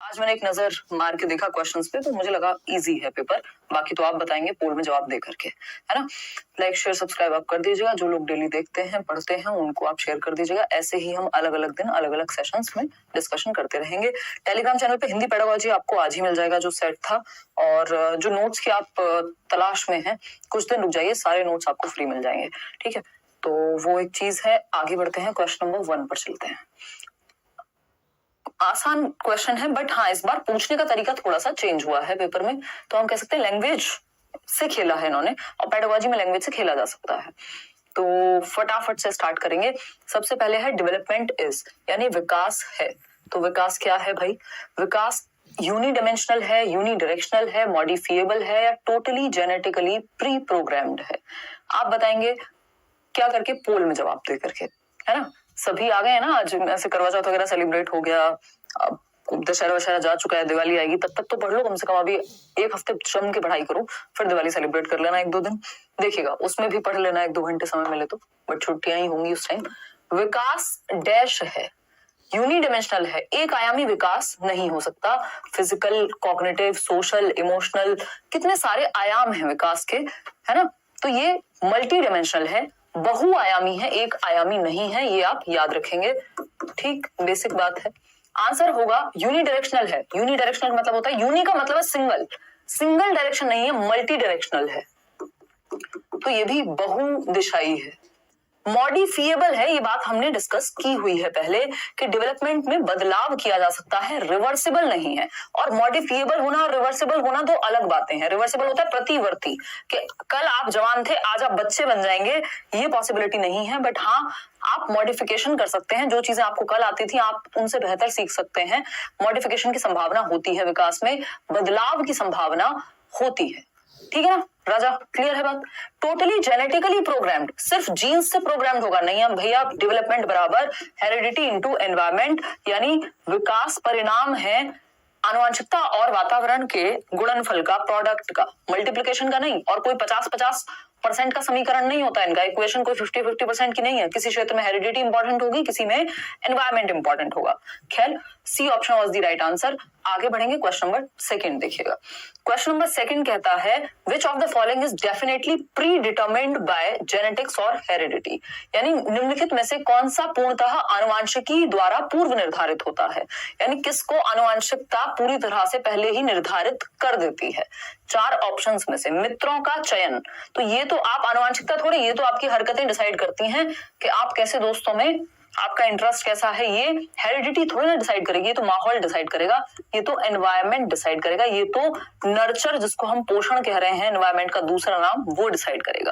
आज मैंने एक नजर मार के देखा क्वेश्चंस पे, तो मुझे लगा इजी है पेपर। बाकी तो आप बताएंगे पोल में जवाब दे करके, है ना। लाइक शेयर सब्सक्राइब आप कर दीजिएगा। जो लोग डेली देखते हैं पढ़ते हैं उनको आप शेयर कर दीजिएगा। ऐसे ही हम अलग अलग दिन अलग अलग सेशंस में डिस्कशन करते रहेंगे। टेलीग्राम चैनल पे हिंदी पेडागोजी आपको आज ही मिल जाएगा जो सेट था, और जो नोट्स की आप तलाश में हैं कुछ दिन रुक जाइए, सारे नोट्स आपको फ्री मिल जाएंगे। ठीक है, तो वो एक चीज है। आगे बढ़ते हैं, क्वेश्चन नंबर 1 पर चलते हैं। आसान क्वेश्चन है, बट हाँ इस बार पूछने का तरीका थोड़ा सा चेंज हुआ है पेपर में। तो हम कह सकते हैं लैंग्वेज से खेला है इन्होंने, और पेडागोजी में लैंग्वेज से खेला जा सकता है। तो फटाफट से स्टार्ट करेंगे। सबसे पहले है डेवलपमेंट इज, यानी विकास है। तो विकास क्या है भाई? विकास यूनिडायमेंशनल है, यूनिडायरेक्शनल है, मॉडिफिएबल है, या टोटली जेनेटिकली प्री प्रोग्राम्ड है? आप बताएंगे क्या करके, पोल में जवाब दे करके, है ना। सभी आ गए हैं ना, आज ऐसे करवा चौथ वगैरह सेलिब्रेट हो गया, अब दशहरा वशहरा जा चुका है, दिवाली आएगी, तब तक तो पढ़ लो कम से कम। अभी एक हफ्ते जम के पढ़ाई करो, फिर दिवाली सेलिब्रेट कर लेना 1-2 दिन, देखिएगा उसमें भी पढ़ लेना 1-2 घंटे समय मिले तो, बट छुट्टियां ही होंगी उस टाइम। विकास डैश है, यूनिडायमेंशनल है, एक आयामी विकास नहीं हो सकता। फिजिकल, कॉग्निटिव, सोशल, इमोशनल, कितने सारे आयाम हैं विकास के, है ना। तो ये मल्टी डायमेंशनल है, बहुआयामी है, एक आयामी नहीं है, ये आप याद रखेंगे। ठीक, बेसिक बात है। आंसर होगा यूनिडायरेक्शनल है। यूनिडायरेक्शनल मतलब होता है, यूनि का मतलब है सिंगल, सिंगल डायरेक्शन नहीं है, मल्टी डायरेक्शनल है, तो ये भी बहुदिशाई है। मॉडिफिएबल है, ये बात हमने डिस्कस की हुई है पहले कि डेवलपमेंट में बदलाव किया जा सकता है, रिवर्सिबल नहीं है। और मॉडिफिएबल होना और रिवर्सिबल होना दो अलग बातें हैं। रिवर्सिबल होता है प्रतिवर्ती, कि कल आप जवान थे आज आप बच्चे बन जाएंगे, ये पॉसिबिलिटी नहीं है। बट हाँ, आप मॉडिफिकेशन कर सकते हैं, जो चीजें आपको कल आती थी आप उनसे बेहतर सीख सकते हैं। मॉडिफिकेशन की संभावना होती है, विकास में बदलाव की संभावना होती है। ठीक है ना राजा, क्लियर है बात। टोटली जेनेटिकली प्रोग्राम्ड, सिर्फ जीन्स से प्रोग्राम्ड होगा नहीं हम भैया। डेवलपमेंट बराबर हेरिडिटी इनटू एनवायरमेंट, यानी विकास परिणाम है आनुवंशिकता और वातावरण के गुणनफल का, प्रोडक्ट का, मल्टीप्लिकेशन का नहीं। और कोई 50-50% का समीकरण नहीं होता इनका, इक्वेशन कोई 50-50% की नहीं है। किसी क्षेत्र में हेरिडिटी इंपॉर्टेंट होगी, किसी में एनवायरमेंट इंपॉर्टेंट होगा। खैर, C option was the right answer. आगे बढ़ेंगे, क्वेश्चन नंबर 2 देखिएगा। क्वेश्चन नंबर 2 कहता है which of the following is definitely pre determined by genetics और हेरिडिटी, यानी निम्नलिखित में से कौन सा पूर्णतः आनुवांशिकी द्वारा पूर्व निर्धारित होता है, यानी किसको आनुवांशिकता पूरी तरह से पहले ही निर्धारित कर देती है। 4 ऑप्शंस में से मित्रों का चयन, तो ये तो आप आनुवांशिकता थोड़ी, ये तो आपकी हरकतें डिसाइड करती हैं कि आप कैसे दोस्तों में आपका इंटरेस्ट कैसा है। ये हेरिडिटी थोड़ी ना डिसाइड करेगी, ये तो माहौल डिसाइड करेगा, ये तो एनवायरमेंट डिसाइड करेगा, ये तो नर्चर, जिसको हम पोषण कह रहे हैं एनवायरमेंट का दूसरा नाम, वो डिसाइड करेगा।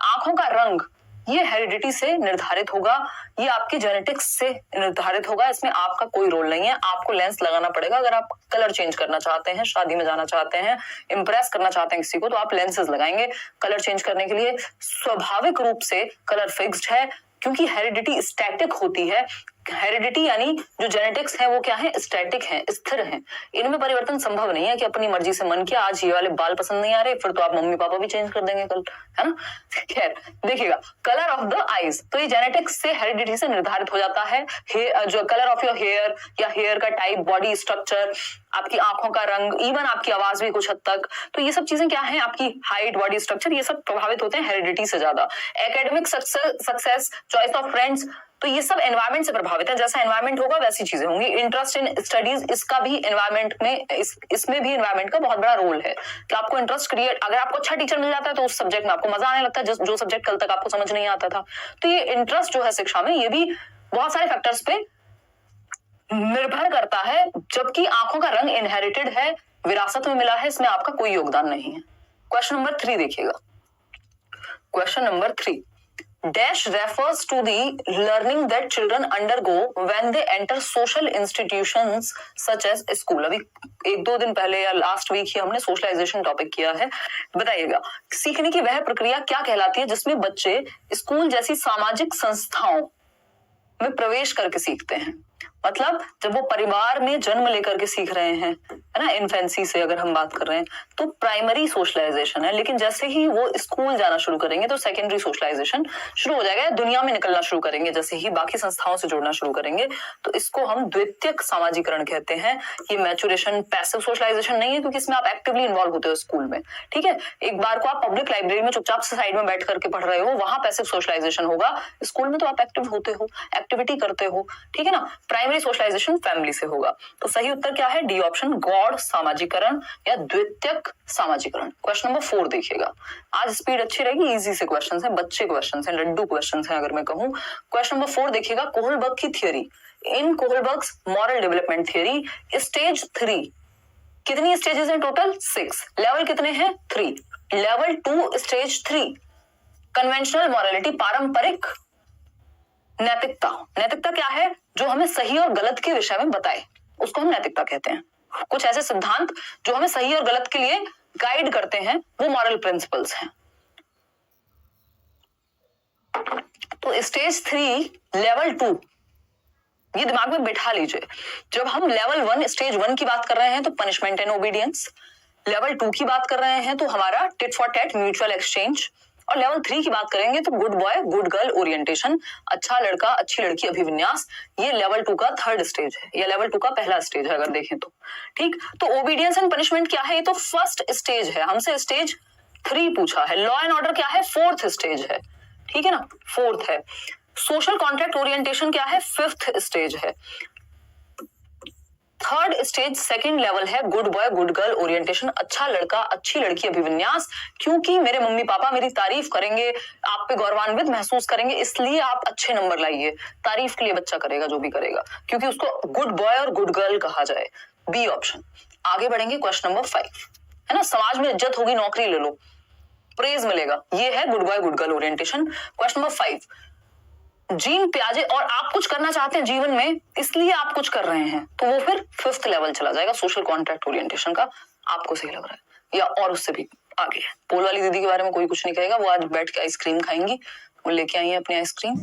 आंखों का रंग, ये हेरिडिटी से निर्धारित होगा, ये आपके जेनेटिक्स से निर्धारित होगा, इसमें आपका कोई रोल नहीं है। आपको लेंस लगाना पड़ेगा अगर आप कलर चेंज करना चाहते हैं, शादी में जाना चाहते हैं, इंप्रेस करना चाहते हैं किसी को, तो आप लेंसेज लगाएंगे कलर चेंज करने के लिए। स्वाभाविक रूप से कलर फिक्स्ड है, क्योंकि हेरिडिटी स्टैटिक होती है। हेरिडिटी यानी जो जेनेटिक्स है वो क्या है, स्टैटिक है, स्थिर है, इनमें परिवर्तन संभव नहीं है कि अपनी मर्जी से मन किया आज ये वाले बाल पसंद नहीं आ रहे, फिर तो आप मम्मी पापा भी चेंज कर देंगे कल, है ना। खैर देखिएगा, कलर ऑफ द आईज, तो ये जेनेटिक्स से हेरिडिटी से निर्धारित हो जाता है। जो कलर ऑफ योर हेयर, या हेयर का टाइप, बॉडी स्ट्रक्चर, आपकी आंखों का रंग, इवन आपकी आवाज भी कुछ हद तक, तो ये सब चीजें क्या है, आपकी हाइट, बॉडी स्ट्रक्चर, ये सब प्रभावित होते हैं हेरिडिटी से ज्यादा। Academic success, choice of friends, तो ये सब एनवायरमेंट से प्रभावित है। जैसा एनवायरमेंट होगा वैसी चीजें होंगी। इंटरेस्ट इन स्टडीज, इसका भी एनवायरमेंट में, इसमें भी एनवायरमेंट का बहुत बड़ा रोल है कि आपको इंटरेस्ट क्रिएट, अगर आपको अच्छा टीचर मिल जाता है तो उस सब्जेक्ट में आपको मजा आने लगता है, जो सब्जेक्ट कल तक आपको समझ नहीं आता था। तो ये इंटरेस्ट जो है शिक्षा में, ये भी बहुत सारे फैक्टर्स पे निर्भर करता है। जबकि आंखों का रंग इनहेरिटेड है, विरासत में मिला है, इसमें आपका कोई योगदान नहीं है। क्वेश्चन नंबर 3 देखिएगा। Question number 3, dash refers to the learning that children undergo when they enter social institutions such as school। अभी 1-2 दिन पहले या लास्ट वीक ही हमने सोशलाइजेशन टॉपिक किया है। बताइएगा, सीखने की वह प्रक्रिया क्या कहलाती है जिसमें बच्चे स्कूल जैसी सामाजिक संस्थाओं में प्रवेश करके सीखते हैं। मतलब जब वो परिवार में जन्म लेकर के सीख रहे हैं, है ना, इन्फेंसी से अगर हम बात कर रहे हैं तो प्राइमरी सोशलाइजेशन है, लेकिन जैसे ही वो स्कूल जाना शुरू करेंगे तो सेकेंडरी सोशलाइजेशन शुरू हो जाएगा, दुनिया में निकलना शुरू करेंगे, जैसे ही बाकी संस्थाओं से जुड़ना शुरू करेंगे तो इसको हम द्वितीयक सामाजिकरण कहते हैं। ये मैचुरेशन पैसिव सोशलाइजेशन नहीं है, क्योंकि इसमें आप एक्टिवली इन्वॉल्व होते हो स्कूल में, ठीक है। एक बार को आप पब्लिक लाइब्रेरी में चुपचाप से साइड में बैठ करके पढ़ रहे हो, वहां पैसिव सोशलाइजेशन होगा, स्कूल में तो आप एक्टिव होते हो, एक्टिविटी करते हो, ठीक है ना। प्राइमरी सोशलाइजेशन फैमिली से होगा। तो सही उत्तर क्या है, डी ऑप्शन, गौड़ सामाजिकरण या द्वितीयक सामाजिकरण। क्वेश्चन नंबर 4 देखिएगा, आज स्पीड अच्छी रहेगी, इजी से क्वेश्चन है, बच्चे क्वेश्चन है, लड्डू क्वेश्चन है अगर मैं कहूं। क्वेश्चन नंबर 4 देखिएगा, कोहलबर्ग की थियरी, इन कोहलबर्ग्स मॉरल डेवलपमेंट थियरी स्टेज 3 कितनी स्टेजेस हैं टोटल, 6, लेवल कितने हैं, 3, लेवल 2 स्टेज 3 कन्वेंशनल मॉरलिटी, पारंपरिक नैतिकता। नैतिकता क्या है, जो हमें सही और गलत के विषय में बताए, उसको हम नैतिकता कहते हैं। कुछ ऐसे सिद्धांत जो हमें सही और गलत के लिए गाइड करते हैं, वो मॉरल प्रिंसिपल्स हैं। तो स्टेज 3 लेवल 2 ये दिमाग में बैठा लीजिए। जब हम लेवल 1 स्टेज 1 की बात कर रहे हैं तो पनिशमेंट एंड ओबीडियंस, लेवल 2 की बात कर रहे हैं तो हमारा tit for tat mutual exchange, और लेवल 3 की बात करेंगे तो good boy good girl orientation, अच्छा लड़का अच्छी लड़की अभिविन्यास। ये लेवल 2 का थर्ड स्टेज है, या लेवल 2 का पहला स्टेज है अगर देखें तो, ठीक। तो ओबीडियंस एंड पनिशमेंट क्या है, ये तो फर्स्ट स्टेज है, हमसे स्टेज 3 पूछा है। लॉ एंड ऑर्डर क्या है, फोर्थ स्टेज है, ठीक है ना, फोर्थ है। सोशल कॉन्ट्रैक्ट ओरिएंटेशन क्या है, फिफ्थ स्टेज है। थर्ड स्टेज सेकंड लेवल है good boy good girl orientation, अच्छा लड़का अच्छी लड़की अभिविन्यास, क्योंकि मेरे मम्मी पापा मेरी तारीफ करेंगे, आप पे गौरवान्वित महसूस करेंगे, इसलिए आप अच्छे नंबर लाइए। तारीफ के लिए बच्चा करेगा जो भी करेगा, क्योंकि उसको गुड बॉय और गुड गर्ल कहा जाए। B option. आगे बढ़ेंगे, क्वेश्चन नंबर 5 है ना, समाज में इज्जत होगी, नौकरी ले लो, प्रेज मिलेगा, ये है good boy good girl orientation. Question number 5, Jean पियाजे, और आप कुछ करना चाहते हैं जीवन में इसलिए आप कुछ कर रहे हैं, तो वो फिर फिफ्थ लेवल चला जाएगा सोशल कॉन्ट्रैक्ट ओरिएंटेशन का। आपको सही लग रहा है या और उससे भी आगे है। पोल वाली दीदी के बारे में कोई कुछ नहीं कहेगा, वो आज बैठ के आइसक्रीम खाएंगी, वो लेके आई है अपनी आइसक्रीम।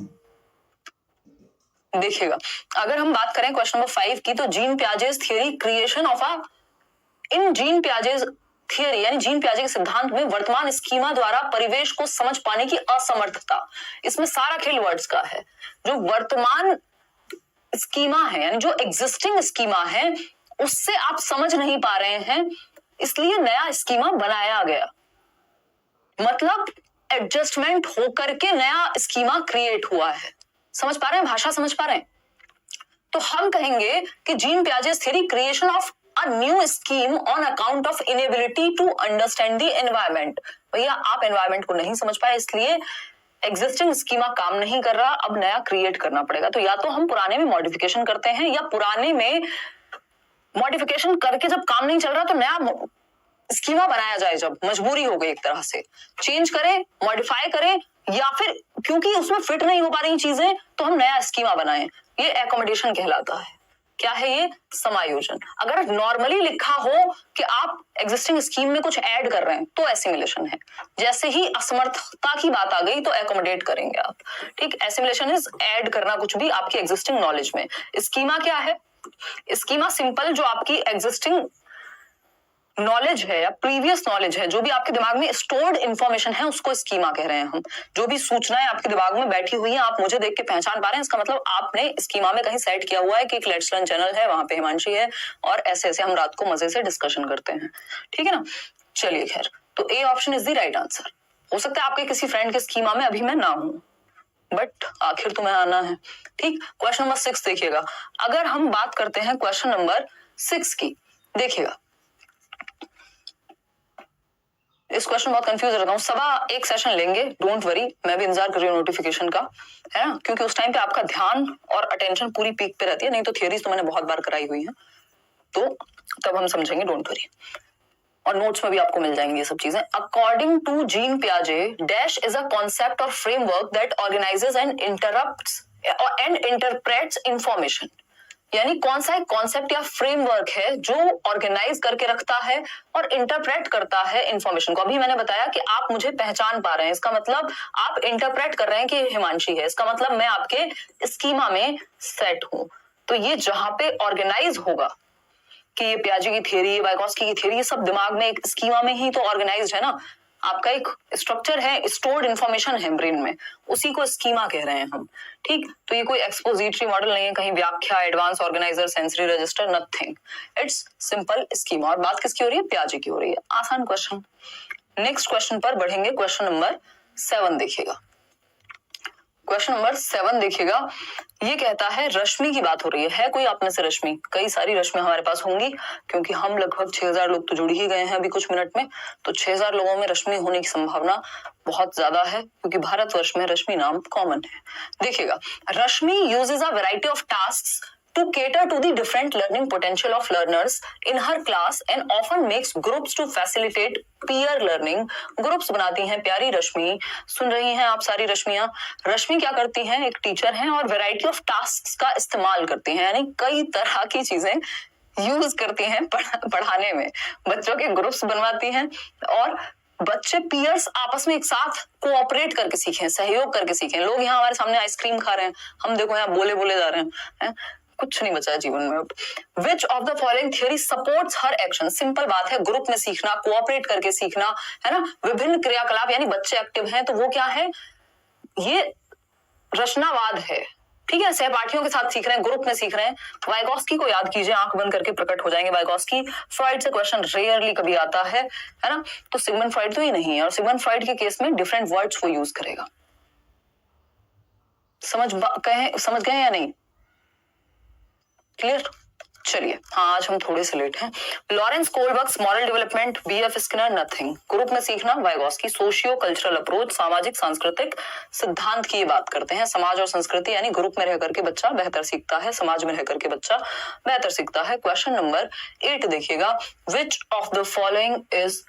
देखिएगा, अगर हम बात करें क्वेश्चन नंबर 5 की, तो gene Piaget's theory creation of a, in gene Piaget's theory यानी जीन पियाजे के सिद्धांत में वर्तमान स्कीमा द्वारा परिवेश को समझ पाने की असमर्थता, इसमें सारा खेल वर्ड्स का है। जो वर्तमान स्कीमा है यानी जो एग्जिस्टिंग स्कीमा है उससे आप समझ नहीं पा रहे हैं, इसलिए नया स्कीमा बनाया गया, मतलब एडजस्टमेंट होकर के नया स्कीमा क्रिएट हुआ है। समझ पा रहे हैं, भाषा समझ पा रहे हैं? तो हम कहेंगे कि Jean Piaget's theory creation of a new scheme on account of inability to understand the environment. भैया आप एनवायरमेंट को नहीं समझ पाए, इसलिए एग्जिस्टिंग स्कीमा काम नहीं कर रहा, अब नया क्रिएट करना पड़ेगा। तो या तो हम पुराने में मॉडिफिकेशन करते हैं, या पुराने में मॉडिफिकेशन करके जब काम नहीं चल रहा तो नया स्कीमा बनाया जाए, जब मजबूरी हो गई एक तरह से, चेंज करें, मॉडिफाई करें, या फिर क्योंकि उसमें फिट नहीं हो पा रही चीजें तो हम नया स्कीमा बनाएं। ये एकोमोडेशन कहलाता है। क्या है ये? समायोजन। अगर नॉर्मली लिखा हो कि आप एग्जिस्टिंग स्कीम में कुछ ऐड कर रहे हैं तो एसिमिलेशन है। जैसे ही असमर्थता की बात आ गई तो एकोमोडेट करेंगे आप, ठीक। एसिमिलेशन इज ऐड करना कुछ भी आपकी एग्जिस्टिंग नॉलेज में। स्कीमा क्या है? स्कीमा सिंपल जो आपकी एग्जिस्टिंग नॉलेज है या प्रीवियस नॉलेज है, जो भी आपके दिमाग में स्टोर्ड इंफॉर्मेशन है उसको स्कीमा कह रहे हैं हम। जो भी सूचनाएं आपके दिमाग में बैठी हुई हैं, आप मुझे देख के पहचान पा रहे हैं, इसका मतलब आपने स्कीमा में कहीं सेट किया हुआ है कि एक लेट्स लर्न चैनल है, वहां पे हिमांशी है और ऐसे ऐसे हम रात को मजे से डिस्कशन करते हैं, ठीक है ना। चलिए खैर, तो A option is the right answer. हो सकता है आपके किसी फ्रेंड के स्कीमा में अभी मैं ना हूं, बट आखिर तुम्हें आना है, ठीक। क्वेश्चन नंबर 6 देखिएगा। अगर हम बात करते हैं क्वेश्चन नंबर 6 की, देखिएगा इस क्वेश्चन बहुत कंफ्यूज रहता हूँ। सवा एक सेशन लेंगे, डोंट वरी, मैं भी इंतजार कर रही हूँ नोटिफिकेशन का, है ना, क्योंकि उस टाइम पे आपका ध्यान और अटेंशन पूरी पीक पे रहती है। नहीं तो थियरीज तो मैंने बहुत बार कराई हुई है, तो तब हम समझेंगे, डोंट वरी। और नोट्स में भी आपको मिल जाएंगी ये सब चीजें। अकॉर्डिंग टू जीन पियाजे, डैश इज अ कॉन्सेप्ट और framework that organizes and interrupts and interprets information. यानी कौन सा एक कॉन्सेप्ट या फ्रेमवर्क है जो ऑर्गेनाइज करके रखता है और इंटरप्रेट करता है इंफॉर्मेशन को। अभी मैंने बताया कि आप मुझे पहचान पा रहे हैं, इसका मतलब आप इंटरप्रेट कर रहे हैं कि हिमांशी है, इसका मतलब मैं आपके स्कीमा में सेट हूं। तो ये जहां पे ऑर्गेनाइज होगा कि ये पियाजे की थ्योरी, वाइगोत्स्की की थ्योरी, ये सब दिमाग में एक स्कीमा में ही तो ऑर्गेनाइज्ड है ना। आपका एक स्ट्रक्चर है, स्टोर्ड इंफॉर्मेशन है ब्रेन में, उसी को स्कीमा कह रहे हैं हम। ठीक, तो ये कोई एक्सपोजिटरी मॉडल नहीं है, कहीं व्याख्या, advance organiser, sensory register, nothing, it's simple schema. और बात किसकी हो रही है? पियाजे की हो रही है। आसान क्वेश्चन। नेक्स्ट क्वेश्चन पर बढ़ेंगे। क्वेश्चन नंबर 7 देखिएगा। क्वेश्चन नंबर 7 देखिएगा, ये कहता है रश्मि की बात हो रही है कोई आप में से रश्मि? कई सारी रश्मि हमारे पास होंगी, क्योंकि हम लगभग 6000 लोग तो जुड़ ही गए हैं अभी कुछ मिनट में, तो 6000 लोगों में रश्मि होने की संभावना बहुत ज्यादा है, क्योंकि भारतवर्ष में रश्मि नाम कॉमन है। देखिएगा, Rashmi uses a variety of task to cater to the different learning potential of learners in her class and often makes groups to facilitate peer learning। Groups बनाती हैं प्यारी रश्मि। सुन रही हैं आप सारी रश्मियां? रश्मि क्या करती हैं? एक टीचर हैं और वैरायटी ऑफ टास्क का इस्तेमाल करती हैं, यानी कई तरह की चीजें यूज करती हैं पढ़ाने में। बच्चों के ग्रुप्स बनवाती हैं और बच्चे पीयर्स आपस में एक साथ कोऑपरेट करके सीखें, सहयोग करके सीखें। लोग यहाँ हमारे सामने आइसक्रीम खा रहे हैं, हम देखो यहाँ बोले बोले जा रहे हैं, कुछ नहीं बचा है जीवन में। Which of the following theory supports her action? Simple बात है, ग्रुप में सीखना, कोऑपरेट करके सीखना, है ना, विभिन्न क्रियाकलाप, यानी बच्चे एक्टिव हैं तो वो क्या है? ये रचनावाद है। ठीक है, सहपाठियों के साथ सीख रहे हैं, ग्रुप में सीख रहे हैं। वाइगोत्स्की को याद कीजिए, आंख बंद करके प्रकट हो जाएंगे वाइगोत्स्की। फ्रॉइड से क्वेश्चन रेयरली कभी आता है ना, तो सिगमंड फ्रॉइड तो ये नहीं है, और सिगमंड फ्रॉइड के केस में डिफरेंट वर्ड्स वो यूज करेगा। समझ गए या नहीं? क्लियर? चलिए, हाँ आज हम थोड़े से लेट हैं। Lawrence Kohlberg's moral development, BF Skinner, nothing. Group में सीखना, वाइगोत्स्की। सोशियो कल्चरल अप्रोच, सामाजिक सांस्कृतिक सिद्धांत की बात करते हैं। समाज और संस्कृति, यानी ग्रुप में रह करके बच्चा बेहतर सीखता है, समाज में रह करके बच्चा बेहतर सीखता है। क्वेश्चन नंबर 8 देखिएगा, which of the following is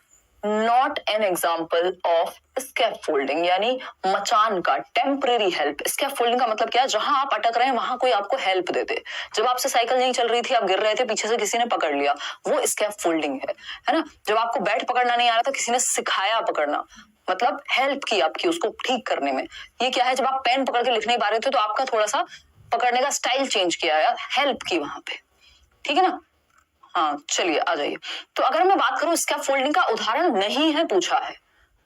not an example of scaffolding, यानी मचान का टेम्परेरी हेल्प। स्कैफोल्डिंग का मतलब क्या है? जहां आप अटक रहे हैं वहां कोई आपको हेल्प दे दे। जब आपसे साइकिल नहीं चल रही थी, आप गिर रहे थे, पीछे से किसी ने पकड़ लिया, वो स्कैफोल्डिंग है ना। जब आपको बैट पकड़ना नहीं आ रहा था, किसी ने सिखाया पकड़ना, मतलब हेल्प की आपकी उसको ठीक करने में। ये क्या है? जब आप पेन पकड़ के लिख नहीं पा रहे थे तो आपका थोड़ा सा पकड़ने का स्टाइल चेंज किया, हेल्प की वहां पे। ठीक है ना? हाँ चलिए आ जाइए। तो अगर मैं बात करूं, स्कैफोल्डिंग का उदाहरण नहीं है पूछा है,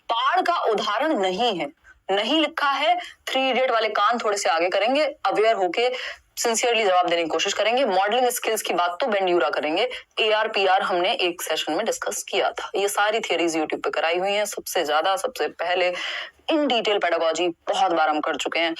पाड़ का उदाहरण नहीं है, नहीं लिखा है। 3 इडियट वाले कान थोड़े से आगे करेंगे, अवेयर होके सिंसियरली जवाब देने की कोशिश करेंगे। मॉडलिंग स्किल्स की बात तो बेंड्यूरा करेंगे। AR-PR हमने एक सेशन में डिस्कस किया था। ये सारी थियरीज यूट्यूब पे कराई हुई हैं, सबसे ज्यादा सबसे पहले इन डिटेल पेडागोजी बहुत बार हम कर चुके हैं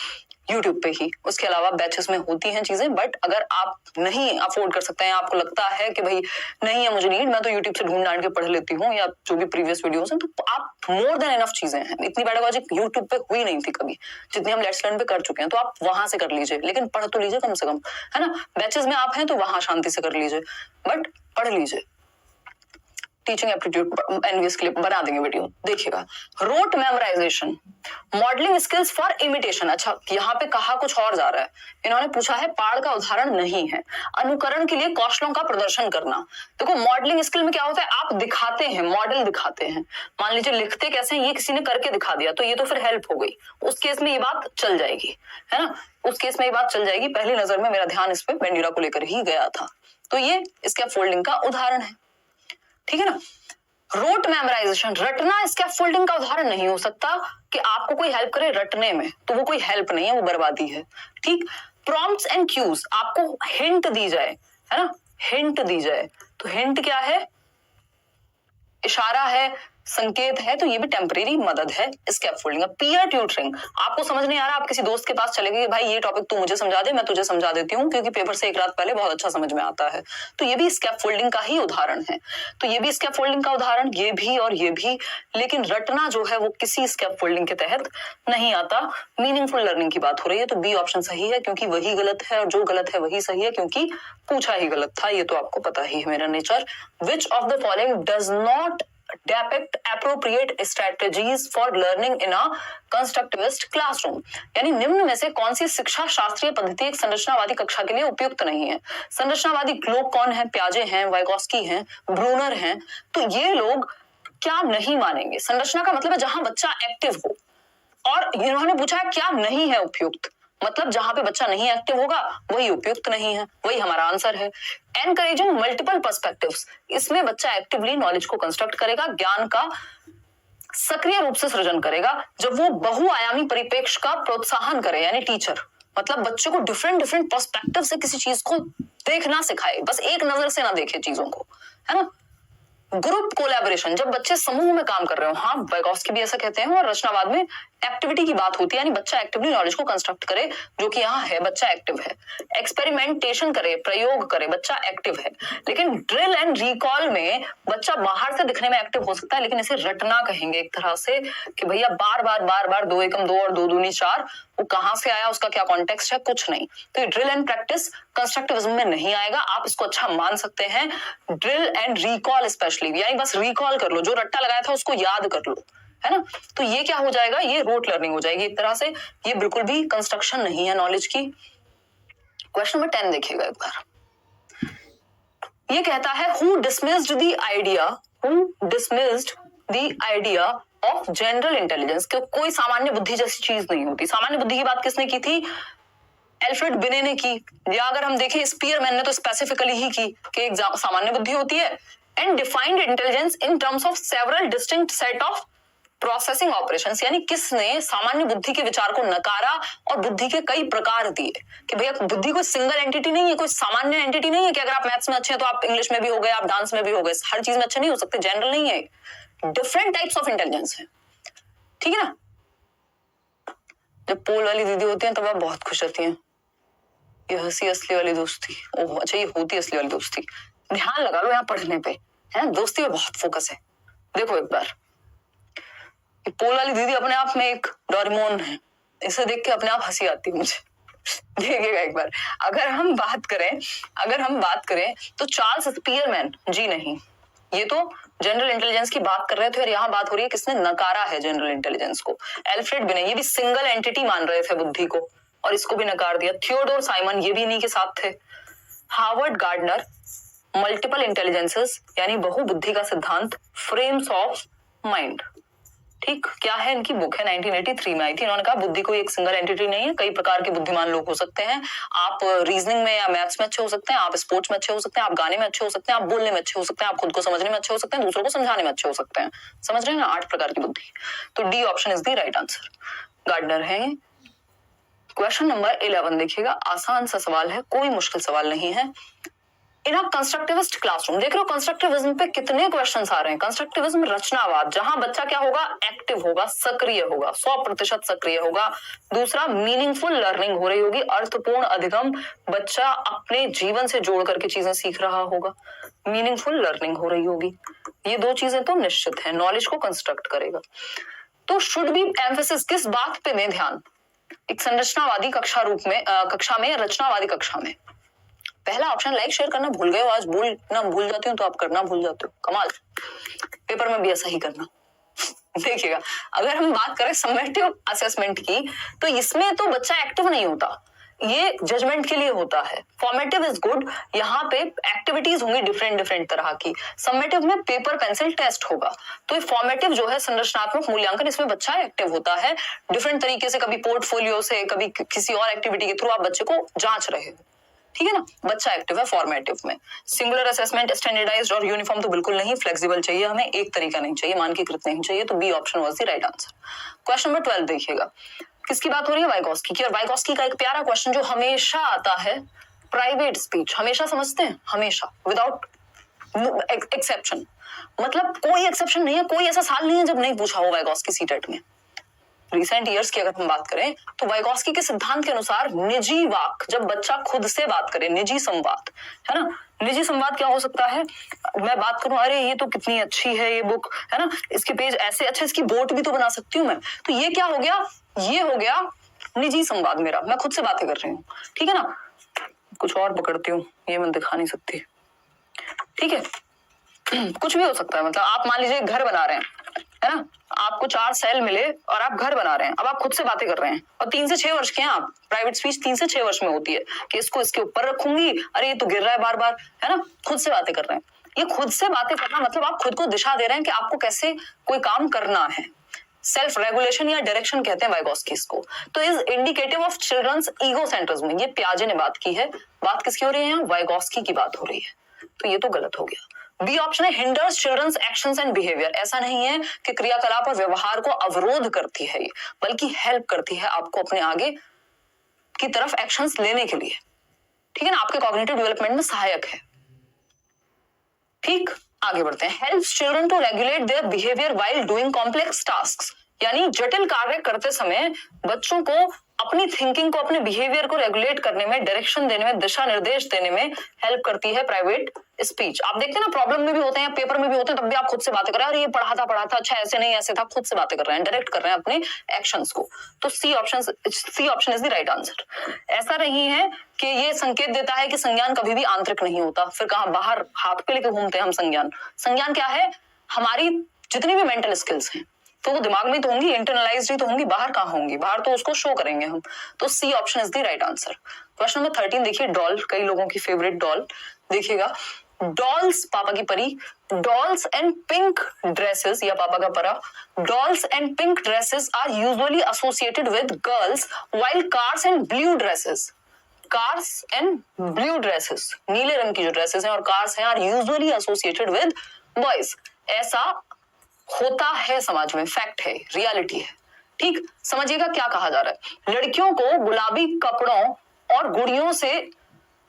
यूट्यूब पे ही। उसके अलावा बैचेस में होती हैं चीजें, बट अगर आप नहीं अफोर्ड कर सकते हैं, आपको लगता है कि भाई नहीं है मुझे नीड, मैं तो यूट्यूब से ढूंढ ढांड के पढ़ लेती हूँ, या जो भी प्रीवियस वीडियोस हैं, तो आप मोर देन एनफ चीजें हैं। इतनी पेडागोजी यूट्यूब पे हुई नहीं थी कभी जितनी हम लेट्स लर्न पे कर चुके हैं, तो आप वहां से कर लीजिए, लेकिन पढ़ तो लीजिए कम से कम, है ना। बैचेस में आप हैं तो वहां शांति से कर लीजिए, बट पढ़ लीजिए। टीचिंग एप्टीट्यूड एनवीएस के लिए बना देंगे वीडियो, देखिएगा। Rote memorization, modelling skills for imitation. अच्छा, यहाँ पे कहा कुछ और जा रहा है, इन्होंने पूछा है पाड़ का उदाहरण नहीं है। अनुकरण के लिए कौशलों का प्रदर्शन करना। देखो, मॉडलिंग स्किल में क्या होता है? आप दिखाते हैं, मॉडल दिखाते हैं। मान लीजिए लिखते कैसे हैं, ये किसी ने करके दिखा दिया, तो ये तो फिर हेल्प हो गई। उस केस में ये बात चल जाएगी, है ना, उस केस में ये बात चल जाएगी। पहली नजर में मेरा ध्यान इस पे बेंड्यूरा को लेकर ही गया था, तो ये स्कैफोल्डिंग का उदाहरण है। ठीक है ना। रोट मेमोराइजेशन, रटना स्कैफोल्डिंग का उदाहरण नहीं हो सकता कि आपको कोई हेल्प करे रटने में, तो वो कोई हेल्प नहीं है, वो बर्बादी है। ठीक। प्रॉम्प्ट्स एंड क्यूज, आपको हिंट दी जाए, है ना, हिंट दी जाए, तो हिंट क्या है? इशारा है, संकेत है, तो ये भी टेम्परेरी मदद है स्कैफोल्डिंग। पीयर ट्यूटरिंग, आपको समझ नहीं आ रहा, आप किसी दोस्त के पास चले गए, भाई ये टॉपिक तू मुझे समझा दे, मैं तुझे समझा देती हूँ, क्योंकि पेपर से एक रात पहले बहुत अच्छा समझ में आता है, तो ये भी स्कैफोल्डिंग का ही उदाहरण है। तो ये भी स्कैफोल्डिंग का उदाहरण, ये भी और ये भी। लेकिन रटना जो है वो किसी स्कैफोल्डिंग के तहत नहीं आता। मीनिंगफुल लर्निंग की बात हो रही है, तो बी ऑप्शन सही है, क्योंकि वही गलत है, और जो गलत है वही सही है, क्योंकि पूछा ही गलत था। ये तो आपको पता ही है मेरा nature. Which of the following does not depict appropriate strategies for learning in a constructivist classroom, यानी निम्न में से कौन सी शिक्षा शास्त्रीय पद्धति एक संरचनावादी कक्षा के लिए उपयुक्त नहीं है? संरचनावादी लोग कौन है? पियाजे हैं, वाइगोत्स्की हैं, ब्रूनर हैं। तो ये लोग क्या नहीं मानेंगे? संरचना का मतलब है जहां बच्चा एक्टिव हो, और इन्होंने पूछा है क्या नहीं है उपयुक्त, मतलब जहां पे बच्चा नहीं एक्टिव होगा वही उपयुक्त नहीं है, वही हमारा आंसर है। एनकरेजिंग मल्टीपल पर्सपेक्टिव्स, इसमें बच्चा एक्टिवली नॉलेज को कंस्ट्रक्ट करेगा, ज्ञान का सक्रिय रूप से सृजन करेगा। जब वो बहुआयामी परिप्रेक्ष्य का प्रोत्साहन करे, यानी टीचर मतलब बच्चों को डिफरेंट डिफरेंट पर्सपेक्टिव से किसी चीज को देखना सिखाए, बस एक नजर से ना देखे चीजों को, है ना। ग्रुप कोलैबोरेशन, जब बच्चे समूह में काम कर रहे हो, हाँ वाइगोस्की भी ऐसा कहते हैं, और रचनावाद में एक्टिविटी की बात होती है, यानी बच्चा एक्टिवली नॉलेज को कंस्ट्रक्ट करे, जो कि यहाँ है, बच्चा एक्टिव है। एक्सपेरिमेंटेशन करे, प्रयोग करे, बच्चा एक्टिव है। लेकिन ड्रिल एंड रिकॉल में बच्चा बाहर से दिखने में एक्टिव हो सकता है, लेकिन इसे रटना कहेंगे एक तरह से कि भैया बार बार 2 एकम 2 और 2 दूनी 4, वो कहां से आया, उसका क्या कॉन्टेक्स्ट है, कुछ नहीं। तो ये ड्रिल एंड प्रैक्टिस कंस्ट्रक्टिविज्म में नहीं आएगा, आप इसको अच्छा मान सकते हैं। ड्रिल एंड रिकॉल स्पेशली, यानी बस रिकॉल कर लो, जो रट्टा लगाया था उसको याद कर लो, है ना। तो ये क्या हो जाएगा, ये रोट लर्निंग हो जाएगी एक तरह से, ये बिल्कुल भी कंस्ट्रक्शन नहीं है नॉलेज की। क्वेश्चन नंबर 10 देखिएगा एक बार, ये कहता है who dismissed the idea of general intelligence, कोई सामान्य बुद्धि जैसी चीज नहीं होती। सामान्य बुद्धि की बात किसने की थी, एल्फ्रेड बिने ने की, या अगर हम देखें स्पीयरमैन ने तो स्पेसिफिकली ही की कि एक सामान्य बुद्धि होती है। And defined intelligence in terms of several distinct set of processing operations, यानी किसने सामान्य बुद्धि के विचार को नकारा और बुद्धि के कई प्रकार दिए कि भैया बुद्धि कोई सिंगल एंटिटी नहीं है, कोई सामान्य एंटिटी नहीं है कि अगर आप मैथ्स में अच्छे हैं तो आप इंग्लिश में भी हो गए, आप डांस में भी हो गए, हर चीज में अच्छे नहीं हो सकते, जनरल नहीं है, डिफरेंट टाइप्स ऑफ इंटेलिजेंस है, ठीक है ना। जब पोल वाली दीदी होती है तब आप बहुत खुश रहती हैं, ये हंसी असली वाली दोस्ती, ओह अच्छा ये होती असली वाली दोस्ती, ध्यान लगा लो यहाँ पढ़ने पे, है दोस्ती में बहुत फोकस है। देखो एक बार, पोल वाली दीदी अपने आप में एक डोरेमोन है, इसे देख के अपने आप हंसी आती है मुझे। देखिएगा एक बार, अगर हम बात करें तो चार्ल्स स्पीयरमैन जी नहीं, ये तो जनरल इंटेलिजेंस की बात कर रहे थे, और यहाँ बात हो रही है किसने नकारा है जनरल इंटेलिजेंस को, एल्फ्रेड बिने, ये भी सिंगल एंटिटी मान रहे थे बुद्धि को और इसको भी नकार दिया। थियोडोर साइमन, ये भी इन्हीं के साथ थे। हार्वर्ड गार्डनर, मल्टीपल इंटेलिजेंसेस यानी बहुबुद्धि का सिद्धांत, फ्रेम्स ऑफ माइंड, ठीक, क्या है इनकी बुक है, 1983 में आई थी। इन्होंने कहा बुद्धि कोई एक सिंगल एंटिटी नहीं है, कई प्रकार के बुद्धिमान लोग हो सकते हैं। आप रीजनिंग में या मैथ्स में अच्छे हो सकते हैं, आप स्पोर्ट्स में अच्छे हो सकते हैं, आप गाने में अच्छे हो सकते हैं, आप बोलने में अच्छे हो सकते हैं, आप खुद को समझने में अच्छे हो सकते हैं, दूसरों को समझाने में अच्छे हो सकते हैं। समझ रहे हैं ना, 8 प्रकार की बुद्धि। तो D option is the right answer, Gardner है। क्वेश्चन नंबर 11 देखिएगा, आसान सा सवाल है, कोई मुश्किल सवाल नहीं है। इन कंस्ट्रक्टिविस्ट क्लासरूम, देख रहे हो कंस्ट्रक्टिविज्म पे कितने क्वेश्चंस आ रहे हैं। कंस्ट्रक्टिविज्म रचनावाद, जहां बच्चा क्या होगा, एक्टिव होगा, सक्रिय होगा, 100% सक्रिय होगा। दूसरा, मीनिंगफुल लर्निंग हो रही होगी, अर्थपूर्ण अधिगम, बच्चा अपने जीवन से जोड़ करके चीजें सीख रहा होगा, मीनिंगफुल लर्निंग हो रही होगी। ये 2 चीजें तो निश्चित है, नॉलेज को कंस्ट्रक्ट करेगा। तो शुड बी एम्फेसिस, किस बात पे में ध्यान, एक संरचनावादी कक्षा में रचनावादी कक्षा में। पहला ऑप्शन, लाइक शेयर करना भूल गए हो, आज भूल जाती हूँ तो आप करना भूल जाते हो, कमाल। पेपर में भी ऐसा ही करना। देखिएगा, अगर हम बात करें समेटिव असेसमेंट की, तो इसमें तो बच्चा एक्टिव नहीं होता, ये जजमेंट के लिए होता है। फॉर्मेटिव इज गुड, यहाँ पे एक्टिविटीज होंगी डिफरेंट तरह की। समेटिव में पेपर पेंसिल टेस्ट होगा। तो ये फॉर्मेटिव जो है संरचनात्मक मूल्यांकन, इसमें बच्चा एक्टिव होता है डिफरेंट तरीके से, कभी पोर्टफोलियो से, कभी किसी और एक्टिविटी के थ्रू आप बच्चे को जांच रहे हो, ठीक है ना। बच्चा एक्टिव है फॉर्मेटिव में। सिंगुलर असेसमेंट, स्टैंडर्डाइज्ड और यूनिफॉर्म तो बिल्कुल नहीं, फ्लेक्सिबल चाहिए हमें, एक तरीका नहीं चाहिए, मानकीकृत नहीं चाहिए। तो B option was the right answer. Question number 12 देखिएगा, किसकी बात हो रही है, वाइगोस्की की। और वाइगोस्की का एक प्यारा क्वेश्चन जो हमेशा आता है, प्राइवेट स्पीच, हमेशा समझते हैं, हमेशा विदाउट एक्सेप्शन, मतलब कोई एक्सेप्शन नहीं है, कोई ऐसा साल नहीं है जब नहीं पूछा हो वाइगोस्की सीटेट में। रिसेंट ईयर्स की अगर हम बात करें तो वाइगोस्की के सिद्धांत के अनुसार निजी वाक, जब बच्चा खुद से बात करे, निजी संवाद, है ना। निजी संवाद क्या हो सकता है, मैं बात करूं, अरे ये तो कितनी अच्छी है ये बुक, है ना, इसके पेज ऐसे अच्छे, इसकी बोट भी तो बना सकती हूँ मैं। तो ये क्या हो गया, ये हो गया निजी संवाद मेरा, मैं खुद से बातें कर रही हूँ, ठीक है ना। कुछ और पकड़ती हूँ, ये मैं दिखा नहीं सकती, ठीक है। कुछ भी हो सकता है, मतलब आप मान लीजिए घर बना रहे हैं, है ना, आपको 4 सेल मिले और आप घर बना रहे हैं, अब आप खुद से बातें कर रहे हैं और 3 से 6 वर्ष के हैं आप। प्राइवेट स्पीच 3 से 6 वर्ष में होती है कि इसको इसके ऊपर रखूंगी, अरे ये तो गिर रहा है बार बार, है ना। खुद से बातें कर रहे हैं, ये खुद से बातें करना मतलब आप खुद को दिशा दे रहे हैं कि आपको कैसे कोई काम करना है। सेल्फ रेगुलेशन या डायरेक्शन कहते हैं वाइगोस्कीज को। तो is indicative of children's egocentrism, ये पियाजे ने बात की है। बात किसकी हो रही है यहाँ? वाइगोस्की की बात हो रही है। तो ये तो गलत हो गया। बी ऑप्शन है hinders children's actions and behaviour. ऐसा नहीं है कि क्रियाकलाप और व्यवहार को अवरोध करती है, बल्कि हेल्प करती है आपको अपने आगे की तरफ एक्शंस लेने के लिए, ठीक है ना, आपके कॉग्निटिव डेवलपमेंट में सहायक है। ठीक, आगे बढ़ते हैं। Helps children to regulate their behaviour while doing complex tasks, यानी जटिल कार्य करते समय बच्चों को अपनी थिंकिंग को, अपने बिहेवियर को रेगुलेट करने में, डायरेक्शन देने में, दिशा निर्देश देने में हेल्प करती है प्राइवेट स्पीच। आप देखते हैं ना, प्रॉब्लम में भी होते हैं, पेपर में भी होते हैं, तब भी आप खुद से बातें कर रहे हैं, अरे ये पढ़ा था अच्छा, ऐसे नहीं ऐसे था, खुद से बातें कर रहे हैं, डायरेक्ट कर रहे हैं अपने एक्शंस को। तो C option is the right answer. ऐसा नहीं है कि ये संकेत देता है कि संज्ञान कभी भी आंतरिक नहीं होता। फिर कहां बाहर हाथ पे लेके घूमते हैं हम संज्ञान। संज्ञान क्या है? हमारी जितनी भी मेंटल स्किल्स हैं तो वो दिमाग में तो होंगी, इंटरनलाइज्ड ही तो होंगी, बाहर कहाँ होंगी? बाहर तो उसको शो करेंगे हम। तो C option is the right answer. Question number 13 देखिए, डॉल, कई लोगों की फेवरेट डॉल। देखिएगा, डॉल्स, पापा की परी, डॉल्स एंड पिंक ड्रेसेस या पापा का परा, dolls and pink dresses are usually associated with girls while cars and blue dresses, cars and blue dresses, नीले रंग की जो ड्रेसेस हैं और कार्स हैं, are usually associated with boys. ऐसा होता है समाज में, फैक्ट है, रियलिटी है। ठीक, समझिएगा क्या कहा जा रहा है। लड़कियों को गुलाबी कपड़ों और गुड़ियों से